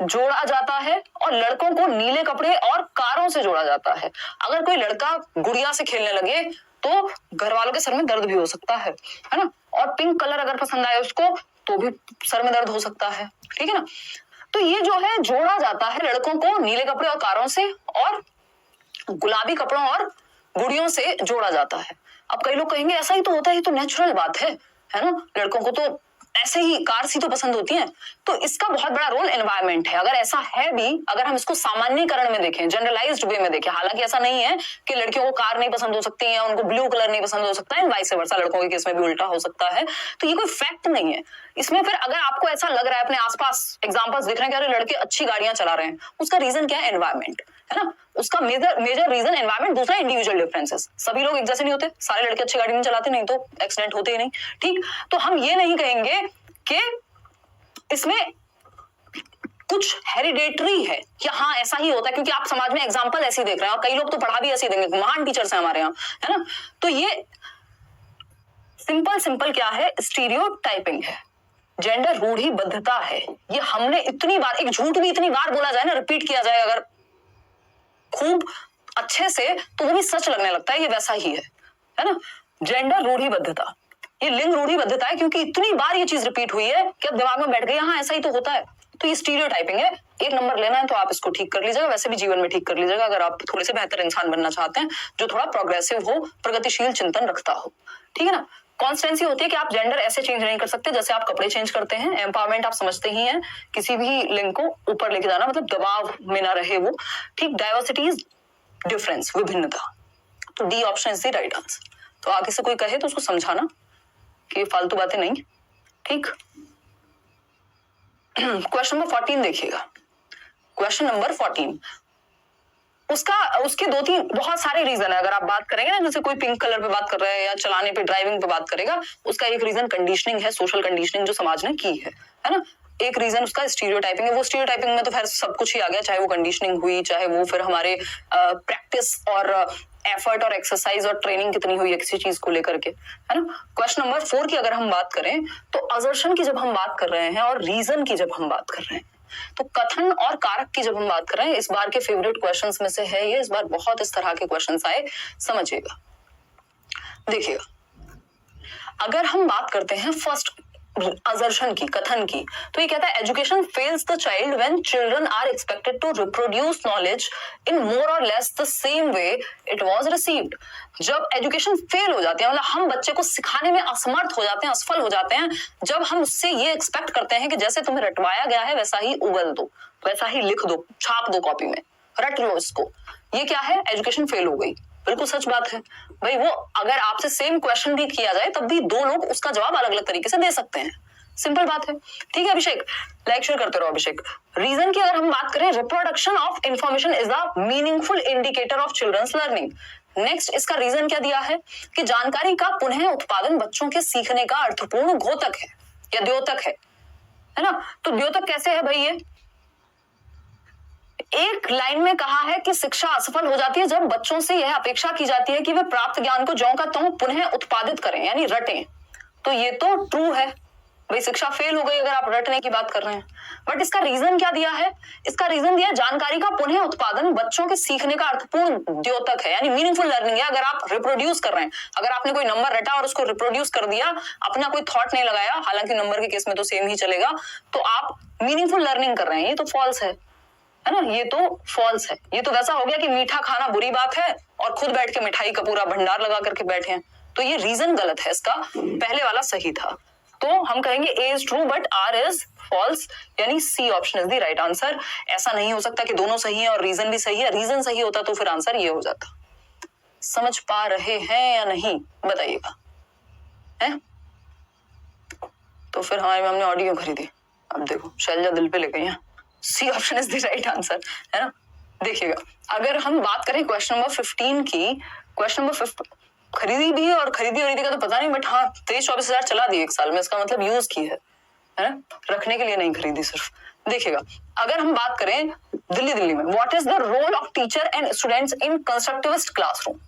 जोड़ा जाता है और लड़कों को नीले कपड़े और कारों से जोड़ा जाता है। अगर कोई लड़का गुड़िया से खेलने लगे तो घर वालों के सर में दर्द भी हो सकता है ना, और पिंक कलर अगर पसंद आए उसको तो भी सर में दर्द हो सकता है, ठीक है ना। तो ये जो है जोड़ा जाता है लड़कों को नीले कपड़े और कारों से और गुलाबी कपड़ों और गुड़ियों से जोड़ा जाता है। अब कई लोग कहेंगे ऐसा ही तो होता है, ये तो नेचुरल बात है ना, लड़कों को तो ऐसे ही कार्स ही तो पसंद होती हैं। तो इसका बहुत बड़ा रोल एनवायरनमेंट है। अगर ऐसा है भी, अगर हम इसको सामान्यकरण में देखें, जनरलाइज्ड वे में देखें, हालांकि ऐसा नहीं है कि लड़कियों को कार नहीं पसंद हो सकती है, उनको ब्लू कलर नहीं पसंद हो सकता है, वाइस वर्सा लड़कों के केस में भी उल्टा हो सकता है। तो ये कोई फैक्ट नहीं है इसमें। फिर अगर आपको ऐसा लग रहा है, अपने आसपास एग्जाम्पल्स दिख रहे हैं कि अरे लड़के अच्छी गाड़ियां चला रहे हैं, उसका रीजन क्या है? एनवायरमेंट, है ना, उसका मेजर रीजन एनवायरमेंट। दूसरा इंडिविजुअल डिफरेंसेस, सभी लोग एक जैसे नहीं होते, सारे लड़के अच्छी गाड़ी नहीं चलाते, नहीं तो एक्सीडेंट होते ही नहीं। ठीक, तो हम ये नहीं कहेंगे कि इसमें कुछ हेरिडेटरी है कि हाँ ऐसा ही होता है, क्योंकि आप समाज में एग्जाम्पल ऐसे देख रहे हैं और कई लोग तो पढ़ा भी ऐसे देंगे, महान टीचर्स हैं हमारे यहाँ, है ना। तो ये सिंपल क्या है? स्टीरियोटाइपिंग है, जेंडर रूढ़िबद्धता है। ये हमने इतनी बार, एक झूठ भी इतनी बार बोला जाए ना, रिपीट किया जाए अगर खूब अच्छे से, तो वो भी सच लगने लगता है, ये वैसा ही है ना। जेंडर रूढ़िबद्धता, ये लिंग रूढ़िबद्धता है, क्योंकि इतनी बार ये चीज रिपीट हुई है कि अब दिमाग में बैठ गई, हाँ ऐसा ही तो होता है। तो ये स्टीरियोटाइपिंग है। एक नंबर लेना है तो आप इसको ठीक कर लीजिएगा, वैसे भी जीवन में ठीक कर लीजिएगा अगर आप थोड़े से बेहतर इंसान बनना चाहते हैं, जो थोड़ा प्रोग्रेसिव हो, प्रगतिशील चिंतन रखता हो, ठीक है ना। कॉन्स्टेंसी होती है कि आप जेंडर ऐसे चेंज नहीं कर सकते जैसे आप कपड़े चेंज करते हैं। एम्पावरमेंट आप समझते ही हैं, किसी भी लिंग को ऊपर लेके जाना, मतलब दबाव में ना रहे वो, ठीक। डाइवर्सिटी इज डिफरेंस, विभिन्नता। तो D option is the right answer. तो आगे से कोई कहे तो उसको समझाना कि फालतू बातें नहीं, ठीक। क्वेश्चन नंबर 14 देखिएगा। क्वेश्चन नंबर 14, उसके 2-3 बहुत सारे रीजन है। अगर आप बात करेंगे ना, जैसे कोई पिंक कलर पे बात कर रहा है या चलाने पे, ड्राइविंग पे बात करेगा, उसका एक रीजन कंडीशनिंग है, सोशल कंडीशनिंग जो समाज ने की है ना। एक रीजन उसका स्टीरियोटाइपिंग है। वो स्टीरियोटाइपिंग में तो फिर सब कुछ ही आ गया, चाहे वो कंडीशनिंग हुई, चाहे वो फिर हमारे प्रैक्टिस और एफर्ट और एक्सरसाइज और ट्रेनिंग कितनी हुई है किसी चीज को लेकर के, है ना। क्वेश्चन नंबर 4 की अगर हम बात करें तो असर्शन की जब हम बात कर रहे हैं और रीजन की जब हम बात कर रहे हैं, तो कथन और कारक की जब हम बात कर रहे हैं, इस बार के फेवरेट क्वेश्चंस में से है ये। इस बार बहुत इस तरह के क्वेश्चंस आए, समझिएगा। देखिएगा, अगर हम बात करते हैं फर्स्ट असर्शन की, कथन की, तो ये कहता है education fails the child when children are expected to reproduce knowledge in more or less the same way it was received. जब एजुकेशन फेल हो जाती है, मतलब हम बच्चे को सिखाने में असमर्थ हो जाते हैं, असफल हो जाते हैं, जब हम उससे ये एक्सपेक्ट करते हैं कि जैसे तुम्हें रटवाया गया है वैसा ही उगल दो, वैसा ही लिख दो, छाप दो कॉपी में, रट लो इसको, ये क्या है? एजुकेशन फेल हो गई। बिल्कुल सच बात है भाई। वो अगर आपसे सेम क्वेश्चन भी किया जाए तब भी 2 लोग उसका जवाब अलग अलग तरीके से दे सकते हैं, सिंपल बात है, ठीक है। अभिषेक, लाइक शेयर करते रहो अभिषेक। रीजन की अगर हम बात करें, reproduction of information is a meaningful indicator of children's learning. Next इसका रीजन क्या दिया है कि जानकारी का पुनः उत्पादन बच्चों के सीखने का अर्थपूर्ण घोतक है या द्योतक है ना। तो द्योतक कैसे है भाई? ये एक लाइन में कहा है कि शिक्षा असफल हो जाती है जब बच्चों से यह अपेक्षा की जाती है कि वे प्राप्त ज्ञान को ज्यों का त्यों पुनः उत्पादित करें यानी रटें। तो ये तो ट्रू है भाई, शिक्षा फेल हो गई अगर आप रटने की बात कर रहे हैं। बट इसका रीजन क्या दिया है? इसका रीजन दिया जानकारी का पुनः उत्पादन बच्चों के सीखने का अर्थपूर्ण द्योतक है यानी मीनिंगफुल लर्निंग है। अगर आप रिप्रोड्यूस कर रहे हैं, अगर आपने कोई नंबर रटा और उसको रिप्रोड्यूस कर दिया, अपना कोई थॉट नहीं लगाया, हालांकि नंबर के केस में तो सेम ही चलेगा, तो आप मीनिंगफुल लर्निंग कर रहे हैं। ये तो फॉल्स है ना, ये तो फॉल्स है। ये तो वैसा हो गया कि मीठा खाना बुरी बात है और खुद बैठ के मिठाई का पूरा भंडार लगा करके बैठे हैं। तो ये रीजन गलत है इसका, पहले वाला सही था। तो हम कहेंगे A is true but R is false, यानी C option is the right answer. ऐसा नहीं हो सकता कि दोनों सही है और रीजन भी सही है। रीजन सही होता तो फिर आंसर ये हो जाता। समझ पा रहे हैं या नहीं बताइएगा? है तो फिर हमारी मैम ने ऑडियो खरीदी। अब देखो शैलजा दिल पे ले गई है। C option is the right answer, है ना। देखिएगा, अगर हम बात करें क्वेश्चन नंबर 15 की, क्वेश्चन नंबर 15 खरीदी भी और खरीदी का तो पता नहीं, बट हाँ 23-24 हजार चला दी एक साल में, इसका मतलब यूज की है ना, रखने के लिए नहीं खरीदी सिर्फ। देखिएगा, अगर हम बात करें दिल्ली में, what is the role of teacher and students in constructivist classroom.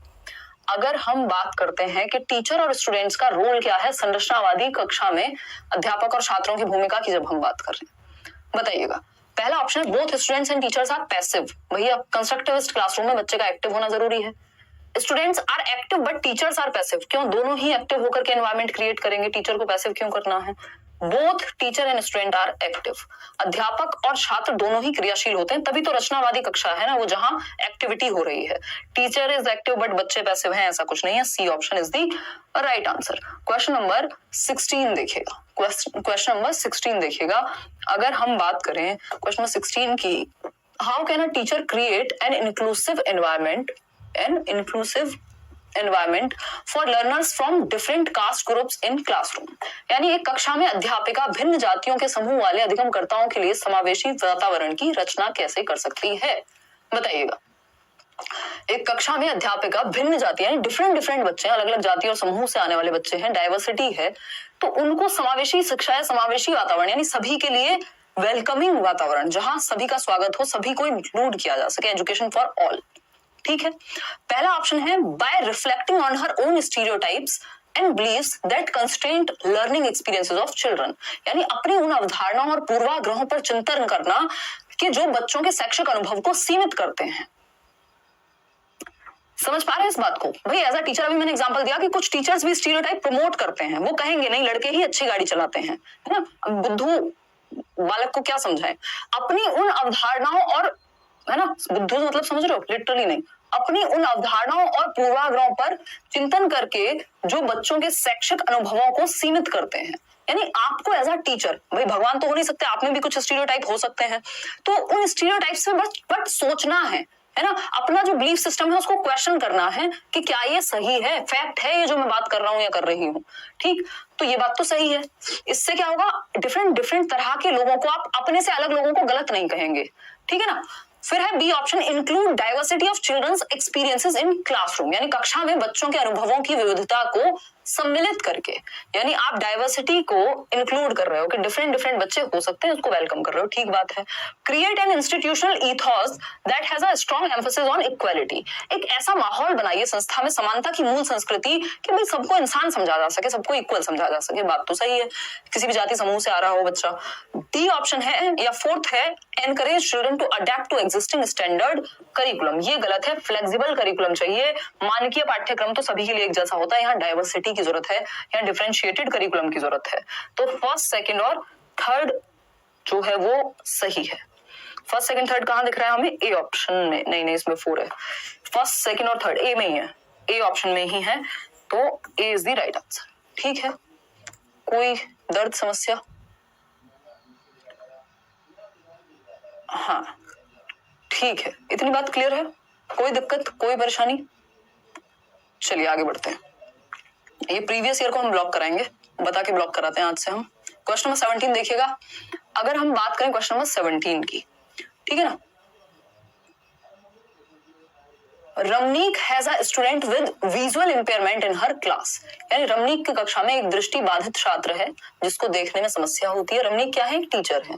अगर हम बात करते हैं कि टीचर और स्टूडेंट्स का रोल क्या है संरचनावादी कक्षा में अध्यापक और छात्रों की भूमिका की जब हम बात कर रहे हैं, बताइएगा। पहला ऑप्शन है both students and teachers are passive. भैया कंस्ट्रक्टिविस्ट क्लासरूम में बच्चे का एक्टिव होना जरूरी है। Students are active but teachers are passive. क्यों? दोनों ही एक्टिव होकर के एनवायरनमेंट क्रिएट करेंगे, टीचर को पैसिव क्यों करना है? Both teacher and student are active. अध्यापक और छात्र दोनों ही क्रियाशील होते हैं, तभी तो रचनावादी कक्षा है ना, वो जहां एक्टिविटी हो रही है। टीचर इज एक्टिव बट बच्चे पैसिव हैं, ऐसा कुछ नहीं है। C option is the right answer. Question number 16 देखिएगा, क्वेश्चन नंबर 16 देखिएगा। अगर हम बात करें क्वेश्चन नंबर 16 की, how can a teacher create an inclusive environment for learners from different caste groups in classroom. यानी एक कक्षा में अध्यापिका भिन्न जातियों के समूह वाले अधिगमकर्ताओं के लिए समावेशी वातावरण की रचना कैसे कर सकती है, बताइएगा। एक कक्षा में अध्यापिका भिन्न जाति यानी डिफरेंट बच्चे, अलग अलग जाति और समूह से आने वाले बच्चे हैं, डाइवर्सिटी है, तो उनको समावेशी शिक्षा या समावेशी वातावरण यानी सभी के लिए वेलकमिंग वातावरण, जहां सभी का स्वागत हो, सभी को इंक्लूड किया जा सके, एजुकेशन फॉर ऑल। ठीक है, पहला ऑप्शन है by reflecting on her own stereotypes and beliefs that constraint learning experiences of children. यानी अपनी उन अवधारणाओं और पूर्वाग्रहों पर चिंतन करना कि जो बच्चों के शैक्षिक अनुभव को सीमित करते हैं। समझ पा रहे हैं इस बात को? भाई एज अ टीचर अभी मैंने एग्जांपल दिया कि कुछ टीचर्स भी स्टीरियोटाइप प्रमोट करते हैं। वो कहेंगे नहीं लड़के ही अच्छी गाड़ी चलाते हैं, है ना। बुद्धू बालक को क्या समझाएं? अपनी उन अवधारणाओं और, है ना, बुद्धू मतलब समझ रहे हो, लिटरली नहीं, अपनी उन अवधारणाओं और पूर्वाग्रहों पर चिंतन करके जो बच्चों के शैक्षिक अनुभवों को सीमित करते हैं। यानी आपको एज अ टीचर, भाई भगवान तो हो नहीं सकते, आप में भी कुछ स्टीरियोटाइप हो सकते हैं, तो उन स्टीरियोटाइप से बस सोचना है ना। अपना जो बिलीफ सिस्टम है उसको क्वेश्चन करना है कि क्या ये सही है, फैक्ट है ये जो मैं बात कर रहा हूं या कर रही हूँ। ठीक, तो ये बात तो सही है। इससे क्या होगा, डिफरेंट तरह के लोगों को आप अपने से अलग लोगों को गलत नहीं कहेंगे। ठीक है ना। फिर है B option, include diversity of children's experiences in classroom. यानी कक्षा में बच्चों के अनुभवों की विविधता को सम्मिलित करके, यानी आप डाइवर्सिटी को इंक्लूड कर रहे हो कि डिफरेंट बच्चे हो सकते हैं, उसको वेलकम कर रहे हो, ठीक बात है। Create an institutional ईथॉस that has a strong emphasis on equality. एक ऐसा माहौल बनाइए संस्था में समानता की मूल संस्कृति कि भाई सबको इंसान समझा जा सके, सबको इक्वल समझा जा सके। बात तो सही है, किसी भी जाति समूह से आ रहा हो बच्चा। डी ऑप्शन है या फोर्थ है, encourage children to adapt to existing standard curriculum. ये गलत है, फ्लेक्सिबल करिकुलम चाहिए। मानकीय पाठ्यक्रम तो सभी के लिए एक जैसा होता है, यहाँ डाइवर्सिटी की जरूरत है, यहाँ डिफरेंशिएटेड करिकुलम की जरूरत है। तो फर्स्ट, सेकंड और थर्ड जो है वो सही है। फर्स्ट सेकंड थर्ड कहां दिख रहा है हमें? ए ऑप्शन में नहीं, इसमें 4 है। फर्स्ट सेकंड और थर्ड ए में ही है, ए ऑप्शन में ही है, तो ए इज द राइट आंसर। ठीक है, कोई दर्द समस्या? हाँ ठीक है, इतनी बात क्लियर है, कोई दिक्कत कोई परेशानी? चलिए आगे बढ़ते हैं। ये प्रीवियस ईयर को हम ब्लॉक कराएंगे, बता के ब्लॉक कराते हैं आज से हम। क्वेश्चन नंबर 17 देखिएगा। अगर हम बात करें क्वेश्चन नंबर 17 की, ठीक है ना, Ramnik has a student with visual impairment in her class, यानी रमनीक की कक्षा में एक दृष्टि बाधित छात्र है जिसको देखने में समस्या होती है। रमनीक क्या है? एक टीचर है।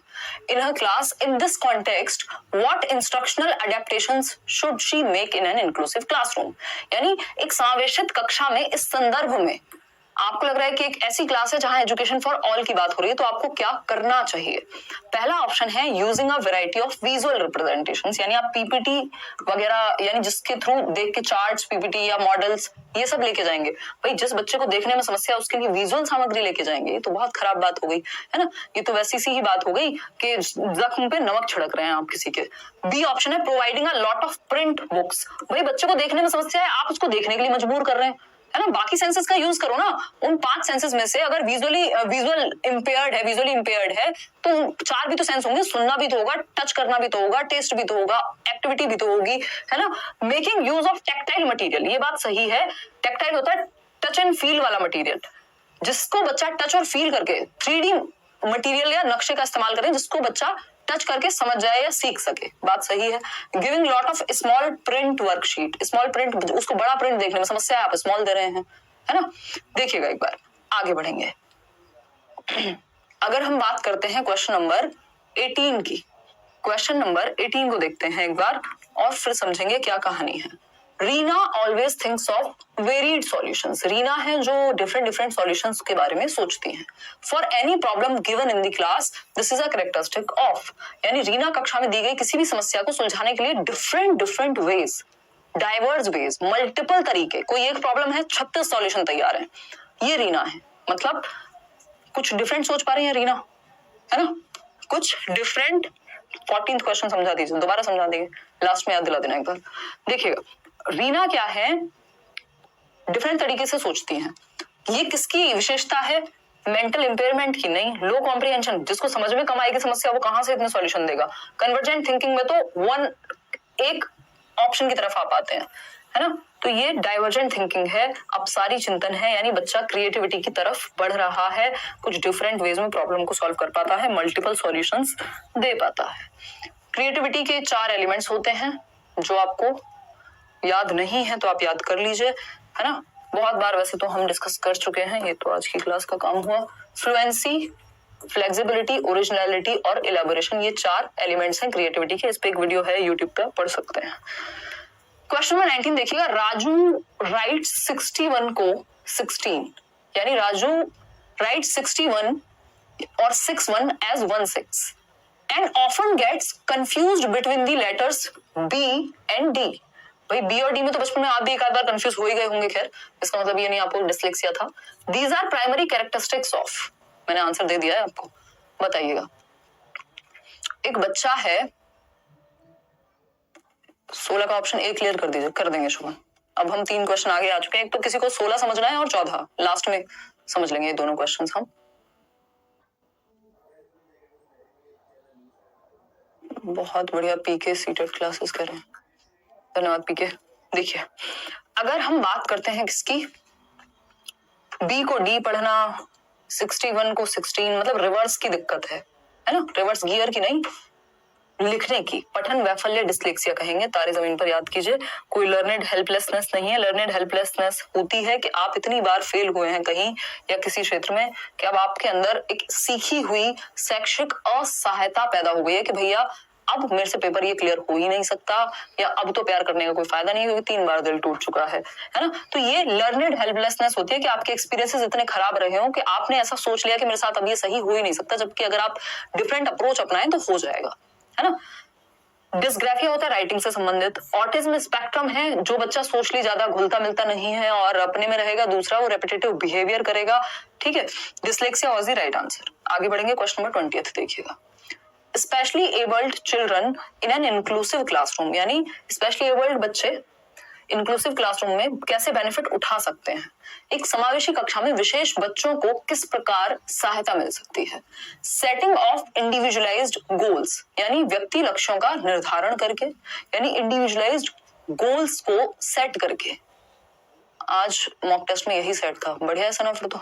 In her class, in this context, what instructional adaptations should she make in an inclusive classroom, यानी एक समावेशित कक्षा में इस संदर्भ में आपको लग रहा है कि एक ऐसी क्लास है जहां एजुकेशन फॉर ऑल की बात हो रही है, तो आपको क्या करना चाहिए? पहला ऑप्शन है using a variety of visual representations, यानी आप पीपीटी वगैरह, यानी जिसके थ्रू देख के चार्ट्स, पीपीटी या मॉडल्स ये सब लेके जाएंगे। भाई जिस बच्चे को देखने में समस्या है उसके लिए विजुअल सामग्री लेके जाएंगे, ये तो बहुत खराब बात हो गई है ना। ये तो वैसी सी ही बात हो गई कि जख्म पे नमक छिड़क रहे हैं आप किसी के। बी ऑप्शन है providing a lot of print books. भाई बच्चे को देखने में समस्या है, आप उसको देखने के लिए मजबूर कर रहे हैं, है ना। बाकी सेंसेस का यूज करो ना। उन 5 सेंसेस में से अगर विजुअली इंपेयर्ड है तो 4 भी तो सेंस होंगे, सुनना भी तो होगा, टच करना भी तो होगा, टेस्ट भी तो होगा, एक्टिविटी भी तो होगी, है ना। Making use of tactile material, ये बात सही है। टेक्टाइल होता है टच एंड फील वाला मटेरियल, जिसको बच्चा टच और फील करके 3D मटेरियल या नक्शे का इस्तेमाल करें, जिसको बच्चा टच करके समझ जाए या सीख सके, बात सही है। Giving lot of small print worksheet, small print, उसको बड़ा प्रिंट देखने में समस्या है, आप स्मॉल दे रहे हैं, है ना। देखिएगा एक बार आगे बढ़ेंगे। अगर हम बात करते हैं क्वेश्चन नंबर 18 की, क्वेश्चन नंबर 18 को देखते हैं एक बार और फिर समझेंगे क्या कहानी है। Reena always thinks of varied solutions, Reena है जो डिफरेंट सॉल्यूशंस के बारे में सोचती हैं। For any problem given in the class this is a characteristic of, यानी रीना कक्षा में दी गई किसी भी समस्या को सुलझाने के लिए different ways, diverse ways, multiple तरीके, कोई एक प्रॉब्लम है 36 सॉल्यूशन तैयार है, ये रीना है। मतलब कुछ डिफरेंट सोच पा रही है रीना, है ना, कुछ डिफरेंट। 14th क्वेश्चन समझा दीजिए, दोबारा समझा देंगे, लास्ट में याद दिला देना एक बार। देखिएगा रीना क्या है, डिफरेंट तरीके से सोचती हैं। ये किसकी विशेषता है? मेंटल इंपेयरमेंट की नहीं, लो कॉम्प्रिहेंशन, जिसको समझ में कम आएगी समस्या वो कहां से इतने सॉल्यूशन देगा। कन्वर्जेंट थिंकिंग में तो एक ऑप्शन की तरफ आप आते हैं, है ना। तो ये डाइवर्जेंट थिंकिंग है, अपसारी चिंतन है, यानी बच्चा क्रिएटिविटी की तरफ बढ़ रहा है, कुछ डिफरेंट वेज में प्रॉब्लम को सॉल्व कर पाता है, मल्टीपल सॉल्यूशंस दे पाता है। क्रिएटिविटी के 4 एलिमेंट्स होते हैं, जो आपको याद नहीं है तो आप याद कर लीजिए, है ना। बहुत बार वैसे तो हम डिस्कस कर चुके हैं, ये तो आज की क्लास का काम हुआ। फ्लुएंसी, फ्लेक्सिबिलिटी, ओरिजिनलिटी और इलेबोरेशन, ये 4 एलिमेंट्स हैं क्रिएटिविटी के। इस पे एक वीडियो है यूट्यूब पे, पढ़ सकते हैं। क्वेश्चन नंबर 19 देखिएगा, राजू राइट्स 61 को 16, यानी राजू राइट्स 61 और 61 as 16 and often gets confused between the letters B and D। भाई बी और डी में तो बचपन में आप भी एक आध बार कंफ्यूज हो ही गए होंगे, खैर इसका मतलब ये नहीं आपको डिस्लेक्सिया था। These are primary characteristics of, मैंने आंसर दे दिया है आपको, बताइएगा। एक बच्चा है, 16 का ऑप्शन ए क्लियर कर दीजिए, कर देंगे शुभम। अब हम 3 क्वेश्चन आगे आ चुके हैं, एक तो किसी को 16 समझना है और 14 लास्ट में समझ लेंगे ये दोनों क्वेश्चन हम। बहुत बढ़िया, पीके सीटेड क्लासेस करें, धन्यवाद पीके। देखिए अगर हम बात करते हैं किसकी, बी को डी पढ़ना, 61 को 16, मतलब रिवर्स की दिक्कत है ना, रिवर्स गियर की नहीं, लिखने की। पठन वैफल्य डिस्लेक्सिया कहेंगे, तारे जमीन पर याद कीजिए। कोई लर्नेड हेल्पलेसनेस नहीं है। लर्नेड हेल्पलेसनेस होती है कि आप इतनी बार फेल हुए हैं कहीं या किसी क्षेत्र में कि अब आपके अंदर एक सीखी हुई शैक्षिक असहायता पैदा हो गई है कि भैया अब मेरे से पेपर ये क्लियर हो ही नहीं सकता, या अब तो प्यार करने का कोई फायदा नहीं क्योंकि 3 बार दिल टूट चुका है ना। तो ये लर्नेड हेल्पलेसनेस होती है कि आपके एक्सपीरियंसेस इतने खराब रहे हो कि आपने ऐसा सोच लिया कि मेरे साथ अब ये सही हो ही नहीं सकता, जबकि अगर आप डिफरेंट अप्रोच अपनाएं तो हो जाएगा, है ना। डिस्ग्राफिया होता है राइटिंग से संबंधित। ऑटिज्म स्पेक्ट्रम है, जो बच्चा सोशली ज्यादा घुलता मिलता नहीं है और अपने में रहेगा, दूसरा वो रेपिटेटिव बिहेवियर करेगा, ठीक है। Dyslexia was the right answer. आगे बढ़ेंगे, क्वेश्चन नंबर 20 देखिएगा। Specially abled children in an inclusive classroom, यानी स्पेशली एबल्ड बच्चे इंक्लूसिव क्लासरूम में कैसे बेनिफिट उठा सकते हैं। एक समावेशी कक्षा में विशेष बच्चों को किस प्रकार सहायता मिल सकती है। सेटिंग ऑफ इंडिविजुअलाइज्ड गोल्स, यानी व्यक्ति लक्ष्यों का निर्धारण करके, यानी इंडिविजुअलाइज्ड गोल्स को सेट करके। आज मॉक टेस्ट में यही सेट था, बढ़िया है सना, फिर तो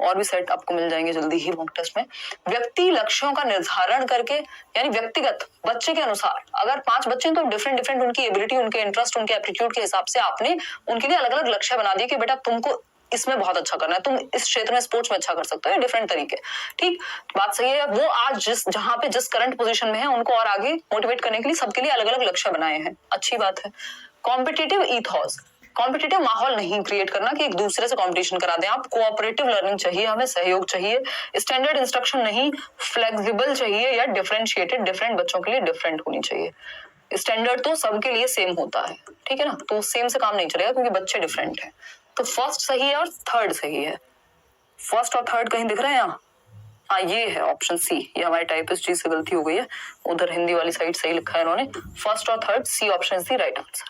और भी सेट आपको मिल जाएंगे जल्दी ही मॉक टेस्ट में। व्यक्ति लक्ष्यों का निर्धारण करके, यानी व्यक्तिगत बच्चे के अनुसार, अगर 5 बच्चे हैं तो डिफरेंट उनकी एबिलिटी, उनके इंटरेस्ट, उनके एप्टीट्यूड के हिसाब से आपने उनके लिए अलग अलग लक्ष्य बना दिए कि बेटा तुमको इसमें बहुत अच्छा करना है, तुम इस क्षेत्र में स्पोर्ट्स में अच्छा कर सकते हो, डिफरेंट तरीके। ठीक, बात सही है। वो आज जहां पे जिस करंट पोजीशन में है उनको और आगे मोटिवेट करने के लिए सबके लिए अलग अलग लक्ष्य बनाए हैं, अच्छी बात है। कॉम्पिटिटिव ईथॉस, कॉम्पिटिटिव माहौल नहीं क्रिएट करना कि एक दूसरे से कंपटीशन करा दें आप। कोऑपरेटिव लर्निंग चाहिए, हमें सहयोग चाहिए। स्टैंडर्ड इंस्ट्रक्शन नहीं, फ्लेक्सिबल चाहिए या डिफरेंशिएटेड, डिफरेंट बच्चों के लिए डिफरेंट होनी चाहिए। स्टैंडर्ड तो सबके लिए सेम होता है, ठीक है ना, तो सेम से काम नहीं चलेगा क्योंकि बच्चे डिफरेंट है। तो फर्स्ट सही है और थर्ड सही है। फर्स्ट और थर्ड कहीं दिख रहे हैं यहाँ? हाँ, ये है ऑप्शन सी। ये हमारे टाइपिस्ट जी से गलती हो गई है, उधर हिंदी वाली साइड सही लिखा है इन्होंने। फर्स्ट और third, C option is the right answer.